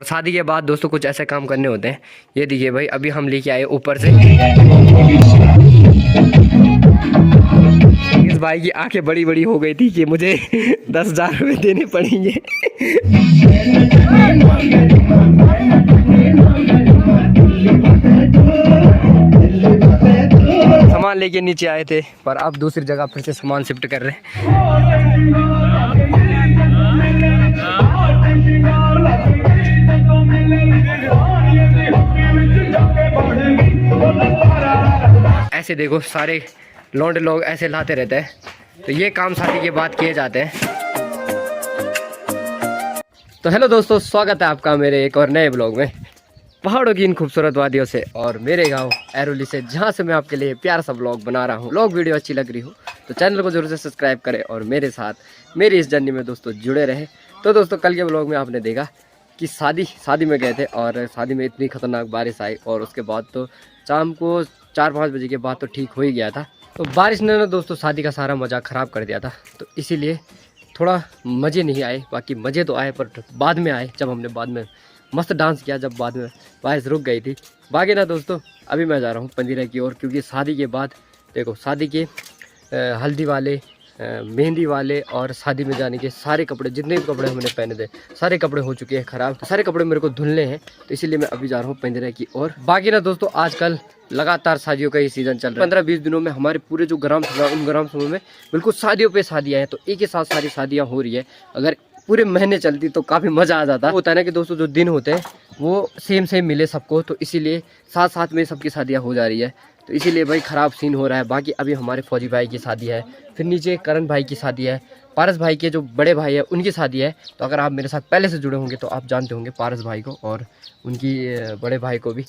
और शादी के बाद दोस्तों कुछ ऐसे काम करने होते हैं। ये देखिए भाई, अभी हम लेके आए ऊपर से। इस भाई की आंखें बड़ी बड़ी हो गई थी कि मुझे 10,000 रुपये देने पड़ेंगे। सामान लेके नीचे आए थे, पर अब दूसरी जगह फिर से सामान शिफ्ट कर रहे हैं। ऐसे देखो सारे लौंडे लोग ऐसे लाते रहते हैं, तो ये काम शादी के बाद किए जाते हैं। तो हेलो दोस्तों, स्वागत है आपका मेरे एक और नए ब्लॉग में, पहाड़ों की इन खूबसूरत वादियों से और मेरे गांव एरोली से, जहां से मैं आपके लिए प्यारा सा ब्लॉग बना रहा हूं। ब्लॉग वीडियो अच्छी लग रही हो तो चैनल को जरूर से सब्सक्राइब करें और मेरे साथ मेरी इस जर्नी में दोस्तों जुड़े रहे। तो दोस्तों कल के ब्लॉग में आपने देखा कि शादी में गए थे और शादी में इतनी खतरनाक बारिश आई और उसके बाद तो शाम को 4-5 बजे के बाद तो ठीक हो ही गया था। तो बारिश ने ना दोस्तों शादी का सारा मज़ा ख़राब कर दिया था, तो इसीलिए थोड़ा मज़े नहीं आए। बाकी मज़े तो आए पर बाद में आए, जब हमने बाद में मस्त डांस किया, जब बाद में बारिश रुक गई थी। बाकी ना दोस्तों अभी मैं जा रहा हूँ पंजीरा की ओर, क्योंकि शादी के बाद देखो शादी के हल्दी वाले, मेहंदी वाले और शादी में जाने के सारे कपड़े, जितने भी कपड़े हमने पहने थे सारे कपड़े हो चुके हैं ख़राब। तो सारे कपड़े मेरे को धुलने हैं, तो इसीलिए मैं अभी जा रहा हूँ पंजीरा की ओर। बाकी ना दोस्तों आजकल लगातार शादियों का ही सीज़न चल रहा है। 15-20 दिनों में हमारे पूरे जो ग्राम सभा, उन ग्राम सभा में बिल्कुल शादियों पे शादियाँ हैं। तो एक ही साथ सारी शादियाँ हो रही है। अगर पूरे महीने चलती तो काफ़ी मज़ा आ जाता। होता है ना कि दोस्तों जो दिन होते हैं वो सेम मिले सबको, तो इसीलिए साथ साथ में सबकी शादियाँ हो जा रही है। तो इसीलिए भाई ख़राब सीन हो रहा है। बाकी अभी हमारे फौजी भाई की शादी है, फिर नीचे करण भाई की शादी है, पारस भाई के जो बड़े भाई है उनकी शादी है। तो अगर आप मेरे साथ पहले से जुड़े होंगे तो आप जानते होंगे पारस भाई को और उनकी बड़े भाई को भी।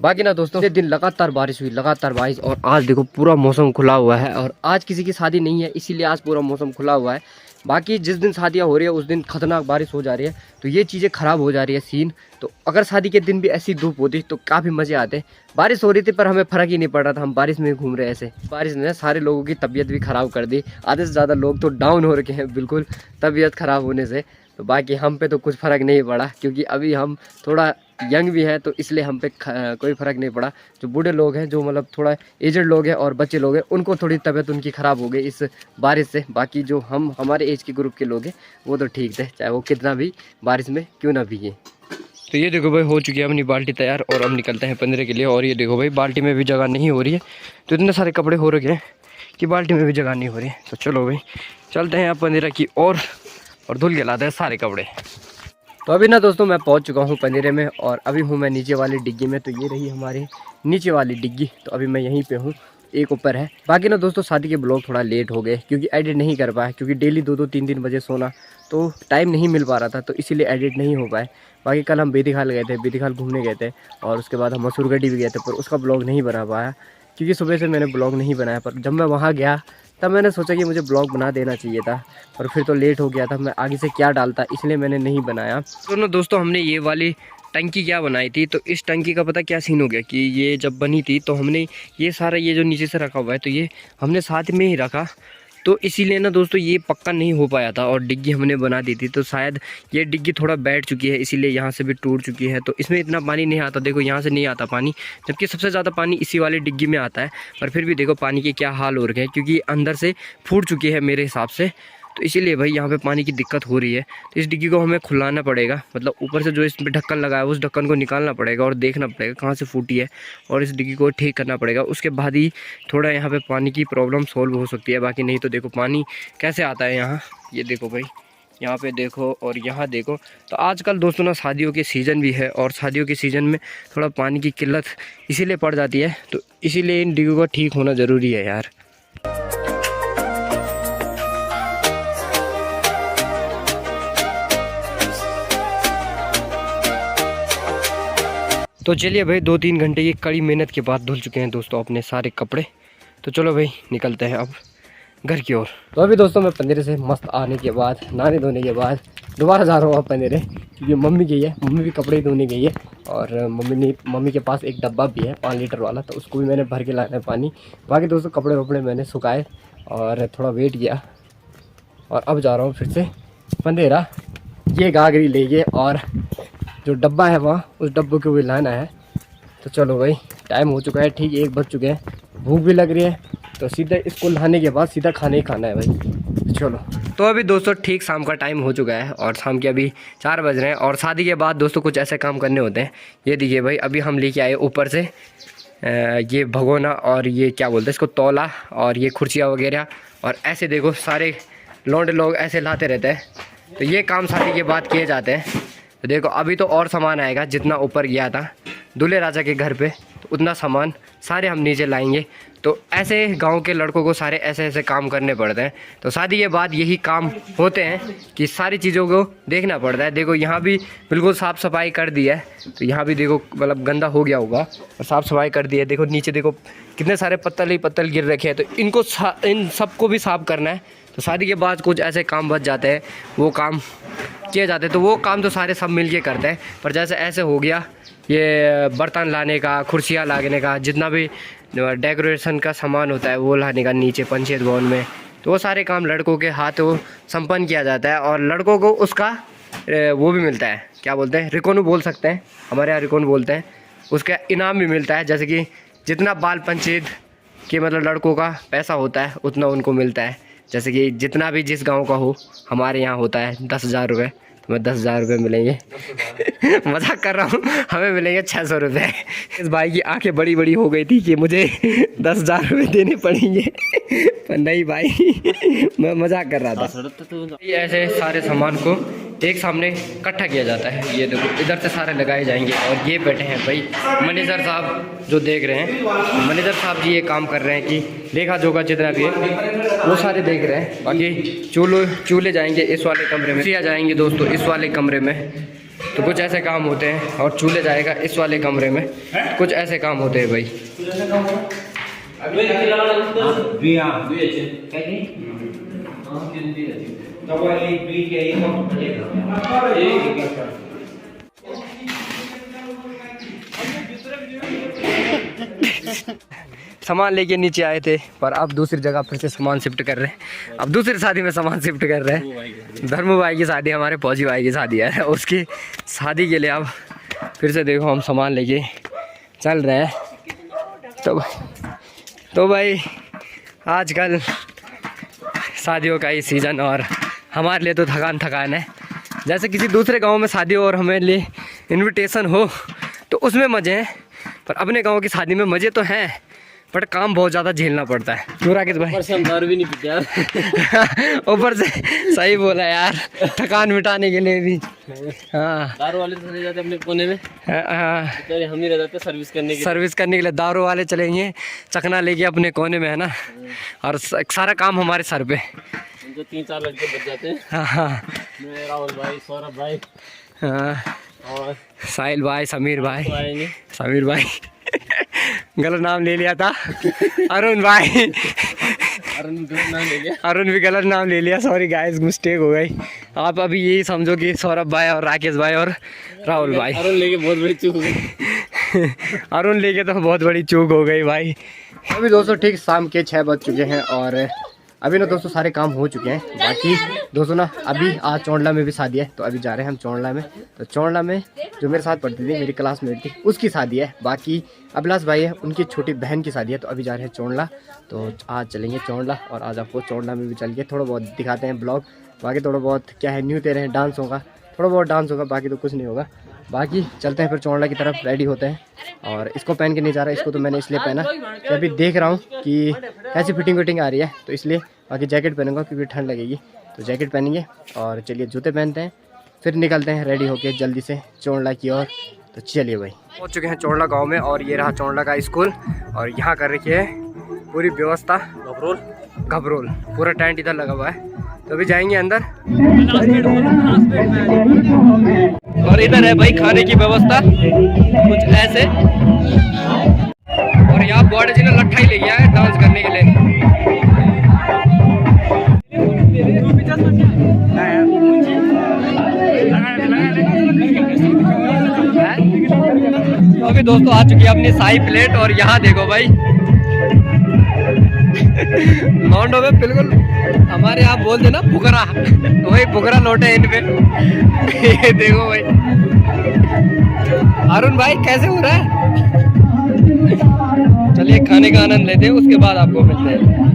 बाकी ना दोस्तों ये दिन लगातार बारिश हुई, लगातार बारिश, और आज देखो पूरा मौसम खुला हुआ है। और आज किसी की शादी नहीं है, इसीलिए आज पूरा मौसम खुला हुआ है। बाकी जिस दिन शादियाँ हो रही है उस दिन खतरनाक बारिश हो जा रही है, तो ये चीज़ें ख़राब हो जा रही है सीन। तो अगर शादी के दिन भी ऐसी धूप होती तो काफ़ी मज़े आते। बारिश हो रही थी पर हमें फ़र्क ही नहीं पड़ रहा था, हम बारिश में घूम रहे ऐसे। बारिश ने सारे लोगों की तबीयत भी ख़राब कर दी, आधे से ज़्यादा लोग तो डाउन हो रखे हैं बिल्कुल तबीयत ख़राब होने से। तो बाकी हम पे तो कुछ फ़र्क नहीं पड़ा, क्योंकि अभी हम थोड़ा यंग भी हैं, तो इसलिए हम पे कोई फ़र्क नहीं पड़ा। जो बूढ़े लोग हैं, जो मतलब थोड़ा एजड लोग हैं और बच्चे लोग हैं, उनको थोड़ी तबीयत उनकी ख़राब हो गई इस बारिश से। बाकी जो हमारे एज के ग्रुप के लोग हैं वो तो ठीक थे, चाहे वो कितना भी बारिश में क्यों ना भीगे। तो ये देखो भाई हो चुकी है अपनी बाल्टी तैयार, और हम निकलते हैं पंद्रह के लिए। और ये देखो भाई बाल्टी में भी जगह नहीं हो रही है, तो इतने सारे कपड़े हो रखे हैं कि बाल्टी में भी जगह नहीं हो रही है। तो चलो भाई चलते हैं आप पंद्रह की और धुल के लाते हैं सारे कपड़े। तो अभी ना दोस्तों मैं पहुंच चुका हूं पंजीरे में, और अभी हूं मैं नीचे वाली डिग्गी में। तो ये रही हमारी नीचे वाली डिग्गी, तो अभी मैं यहीं पे हूं, एक ऊपर है। बाकी ना दोस्तों शादी के ब्लॉग थोड़ा लेट हो गए, क्योंकि एडिट नहीं कर पाया, क्योंकि डेली 2-2 3-3 बजे सोना, तो टाइम नहीं मिल पा रहा था, तो इसीलिए एडिट नहीं हो पाए। बाकी कल हम बेदीखाल गए थे, बेदीखाल घूमने गए थे, और उसके बाद हम मसूरगढ़ी भी गए थे, पर उसका ब्लॉग नहीं बना पाया, क्योंकि सुबह से मैंने ब्लॉग नहीं बनाया। पर जब मैं वहाँ गया तब मैंने सोचा कि मुझे ब्लॉग बना देना चाहिए था, पर फिर तो लेट हो गया था, मैं आगे से क्या डालता, इसलिए मैंने नहीं बनाया। तो ना दोस्तों हमने ये वाली टंकी क्या बनाई थी, तो इस टंकी का पता क्या सीन हो गया कि ये जब बनी थी तो हमने ये सारा ये जो नीचे से रखा हुआ है, तो ये हमने साथ में ही रखा, तो इसीलिए ना दोस्तों ये पक्का नहीं हो पाया था। और डिग्गी हमने बना दी थी, तो शायद ये डिग्गी थोड़ा बैठ चुकी है, इसीलिए यहाँ से भी टूट चुकी है। तो इसमें इतना पानी नहीं आता, देखो यहाँ से नहीं आता पानी, जबकि सबसे ज़्यादा पानी इसी वाली डिग्गी में आता है। पर फिर भी देखो पानी के क्या हाल हो रखे हैं, क्योंकि अंदर से फूट चुकी है मेरे हिसाब से। तो इसीलिए भाई यहाँ पे पानी की दिक्कत हो रही है। तो इस डिग्गी को हमें खुलाना पड़ेगा, मतलब ऊपर से जो इस पर ढक्कन लगा है उस ढक्कन को निकालना पड़ेगा और देखना पड़ेगा कहाँ से फूटी है, और इस डिग्गी को ठीक करना पड़ेगा। उसके बाद ही थोड़ा यहाँ पे पानी की प्रॉब्लम सॉल्व हो सकती है। बाकी नहीं तो देखो पानी कैसे आता है यहाँ, ये देखो भाई, यहाँ पे देखो और यहाँ देखो। तो आजकल दोस्तों ना शादियों के सीज़न भी है, और शादियों के सीज़न में थोड़ा पानी की किल्लत इसीलिए पड़ जाती है। तो इसीलिए इन डिग्गी का ठीक होना ज़रूरी है यार। तो चलिए भाई 2-3 घंटे की कड़ी मेहनत के बाद धुल चुके हैं दोस्तों अपने सारे कपड़े। तो चलो भाई निकलते हैं अब घर की ओर। तो अभी दोस्तों मैं पंदेरे से मस्त आने के बाद, नहाने धोने के बाद दोबारा जा रहा हूँ अब पंदेरे, क्योंकि मम्मी गई है, मम्मी भी कपड़े धोने गई है। और मम्मी के पास एक डब्बा भी है 5 लीटर वाला, तो उसको भी मैंने भर के लाना है पानी। बाकी दोस्तों कपड़े वपड़े मैंने सुखाए और थोड़ा वेट किया, और अब जा रहा हूँ फिर से पंदेरा ये गागरी लेके और जो डब्बा है वहाँ, उस डब्बे को भी लाना है। तो चलो भाई, टाइम हो चुका है, ठीक 1 बज चुके हैं, भूख भी लग रही है, तो सीधा इसको नहाने के बाद सीधा खाना ही खाना है भाई। चलो, तो अभी दोस्तों ठीक शाम का टाइम हो चुका है और शाम के अभी 4 बज रहे हैं। और शादी के बाद दोस्तों कुछ ऐसे काम करने होते हैं। ये देखिए भाई, अभी हम लेके आए ऊपर से ये भगोना और ये क्या बोलते हैं इसको, तौला, और ये कुर्सियाँ वगैरह, और ऐसे देखो सारे लौंडे लोग ऐसे लाते रहते हैं। तो ये काम शादी के बाद किए जाते हैं। तो देखो अभी तो और सामान आएगा, जितना ऊपर गया था दूल्हे राजा के घर पे, तो उतना सामान सारे हम नीचे लाएंगे। तो ऐसे गांव के लड़कों को सारे ऐसे ऐसे काम करने पड़ते हैं। तो शादी के बाद यही काम होते हैं कि सारी चीज़ों को देखना पड़ता है। देखो यहाँ भी बिल्कुल साफ़ सफाई कर दी है, तो यहाँ भी देखो मतलब गंदा हो गया होगा और साफ़ सफाई कर दी है। देखो नीचे देखो कितने सारे पत्तल ही पत्तल गिर रखे हैं, तो इनको इन सबको भी साफ़ करना है। तो शादी के बाद कुछ ऐसे काम बच जाते हैं, वो काम किए जाते हैं। तो वो काम तो सारे सब मिल के करते हैं। पर जैसे ऐसे हो गया ये बर्तन लाने का, कुर्सियाँ लाने का, जितना भी डेकोरेशन का सामान होता है वो लाने का नीचे पंचायत भवन में, तो वो सारे काम लड़कों के हाथों संपन्न किया जाता है। और लड़कों को उसका वो भी मिलता है, क्या बोलते हैं, रिकोनू बोल सकते हैं, हमारे यहाँ रिकोनू बोलते हैं। उसका इनाम भी मिलता है, जैसे कि जितना बाल पंचायत के मतलब लड़कों का पैसा होता है उतना उनको मिलता है। जैसे कि जितना भी जिस गांव का हो, हमारे यहाँ होता है 10,000 रुपये, तो मैं 10,000 रुपये मिलेंगे मजाक कर रहा हूँ, हमें मिलेंगे 600 रुपये। इस भाई की आंखें बड़ी बड़ी हो गई थी कि मुझे 10,000 रुपये देने पड़ेंगे पर नहीं भाई, मैं मजाक कर रहा था। ऐसे सारे सामान को एक सामने इकट्ठा किया जाता है। ये देखो इधर से सारे लगाए जाएंगे। और ये बैठे हैं भाई मैनेजर साहब जो देख रहे हैं, मैनेजर साहब जी ये काम कर रहे हैं कि लेखा जोखा जितना भी है वो सारे देख रहे हैं। बाकी चूल्हे जाएंगे इस वाले कमरे में, सिया जाएंगे दोस्तों इस वाले कमरे में। तो कुछ ऐसे काम होते हैं। और चूल्हे जाएगा इस वाले कमरे में, कुछ ऐसे काम होते हैं भाई। सामान लेके नीचे आए थे, पर अब दूसरी जगह फिर से सामान शिफ्ट कर रहे हैं। अब दूसरी शादी में सामान शिफ्ट कर रहे हैं। धर्मू भाई की शादी, हमारे फौजी भाई की शादी है, उसकी शादी के लिए अब फिर से देखो हम सामान लेके चल रहे हैं। तो भाई आजकल शादियों का ही सीज़न, और हमारे लिए तो थकान है। जैसे किसी दूसरे गांव में शादी हो और हमें लिए इनविटेशन हो तो उसमें मज़े हैं, पर अपने गांव की शादी में मज़े तो हैं, बट काम बहुत ज़्यादा झेलना पड़ता है। पूरा किस भाई, ऊपर से हम दारू भी नहीं पीते यार ऊपर से सही बोला यार, थकान मिटाने के लिए भी। हाँ, दारू वाले चले जाते अपने कोने में। हाँ, हम ही रह जाते सर्विस करने के लिए दारू वाले चलेंगे चखना लेके अपने कोने में, है ना। और सारा काम हमारे सर पे, जो 3-4 लड़के बच जाते हैं। हाँ, राहुल भाई, सौरभ भाई, हाँ, और साहिल भाई, समीर भाई गलत नाम ले लिया था अरुण भाई अरुण भी गलत नाम ले लिया, सॉरी गाइस, मिस्टेक हो गई। आप अभी यही समझो कि सौरभ भाई और राकेश भाई और राहुल भाई। अरुण लेके बहुत बड़ी चूक हो गई अरुण लेके तो बहुत बड़ी चूक हो गई भाई। अभी दोस्तों ठीक शाम के 6 बज चुके हैं और अभी ना दोस्तों सारे काम हो चुके हैं। बाकी दोस्तों ना अभी आज चौंडला में भी शादी है, तो अभी जा रहे हैं हम चौंडला में। तो चौंडला में जो मेरे साथ पढ़ती थी, मेरी क्लासमेट थी, उसकी शादी है। बाकी अभिलाष भाई है, उनकी छोटी बहन की शादी है। तो अभी जा रहे हैं चौंडला, तो आज चलेंगे चौंडला और आज आपको चौंडला में भी चल के थोड़ा बहुत दिखाते हैं ब्लॉग। बाकी थोड़ा बहुत क्या है, न्यू तेरे हैं, डांस होगा, थोड़ा बहुत डांस होगा, बाकी तो कुछ नहीं होगा। बाकी चलते हैं फिर चौंडला की तरफ, रेडी होते हैं। और इसको पहन के नहीं जा रहा, इसको तो मैंने इसलिए पहना कि अभी देख रहा हूँ कि कैसी फिटिंग विटिंग आ रही है, तो इसलिए। बाकी जैकेट पहनूंगा क्योंकि ठंड लगेगी, तो जैकेट पहनेंगे। और चलिए जूते पहनते हैं, फिर निकलते हैं रेडी होके जल्दी से चौंडला की ओर। तो चलिए भाई, पहुँच चुके हैं चौंडला गांव में और ये रहा चौंडला का स्कूल। और यहाँ कर रखी है पूरी व्यवस्था, घबरोल पूरा टेंट इधर लगा हुआ है। तो अभी जाएंगे अंदर और इधर है भाई खाने की व्यवस्था कुछ ऐसे। और यहाँ बॉर्डर जी ने लट्ठा ही ले गया है डांस करने के लिए। अभी दोस्तों आ चुकी है अपनी शाही प्लेट और यहाँ देखो भाई लौंडो में बिल्कुल हमारे यहाँ बोल देना फुकरा, तो वही फुकरा लौटे इन पे ये देखो भाई अरुण भाई कैसे हो रहा है? चलिए खाने का आनंद लेते हैं, उसके बाद आपको मिलते हैं।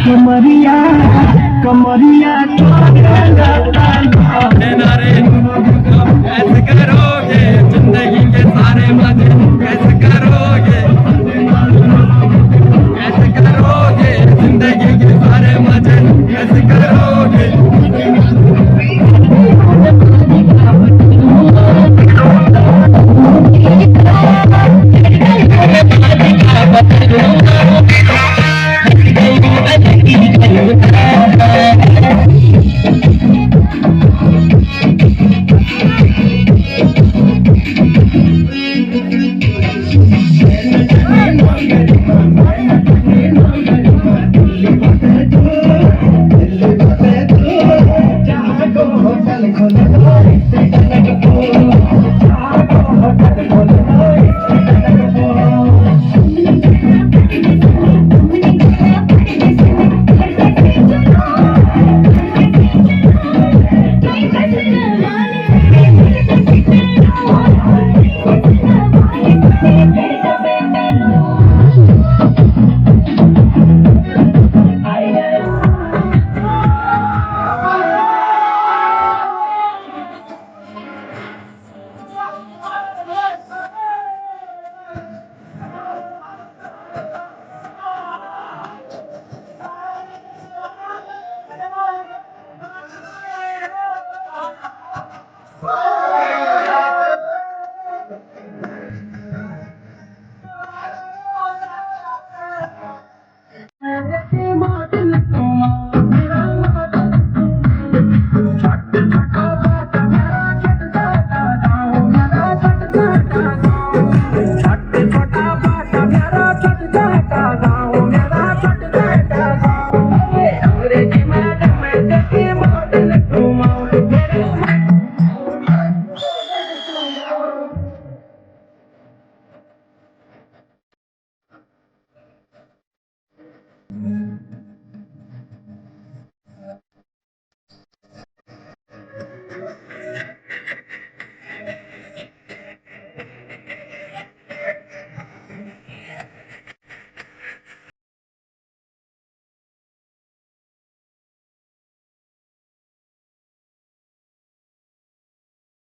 कमरिया कमरिया ऐसे करोगे जिंदगी के सारे मजे, कैसे करोगे, ऐसे करोगे जिंदगी के सारे मजे, कैसे करोगे।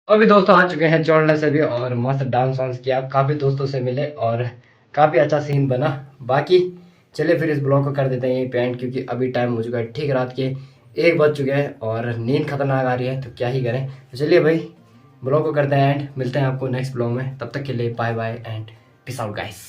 अभी दोस्तों आ चुके हैं चौड़ला से भी और मस्त डांस वांस किया, काफ़ी दोस्तों से मिले और काफ़ी अच्छा सीन बना। बाकी चलिए फिर इस ब्लॉग को कर देते हैं यहीं पे एंड, क्योंकि अभी टाइम हो चुका है ठीक रात के 1 बज चुके हैं और नींद खतरनाक आ रही है, तो क्या ही करें। तो चलिए भाई ब्लॉग को करते हैं एंड, मिलते हैं आपको नेक्स्ट ब्लॉग में। तब तक के लिए bye bye and peace out guys.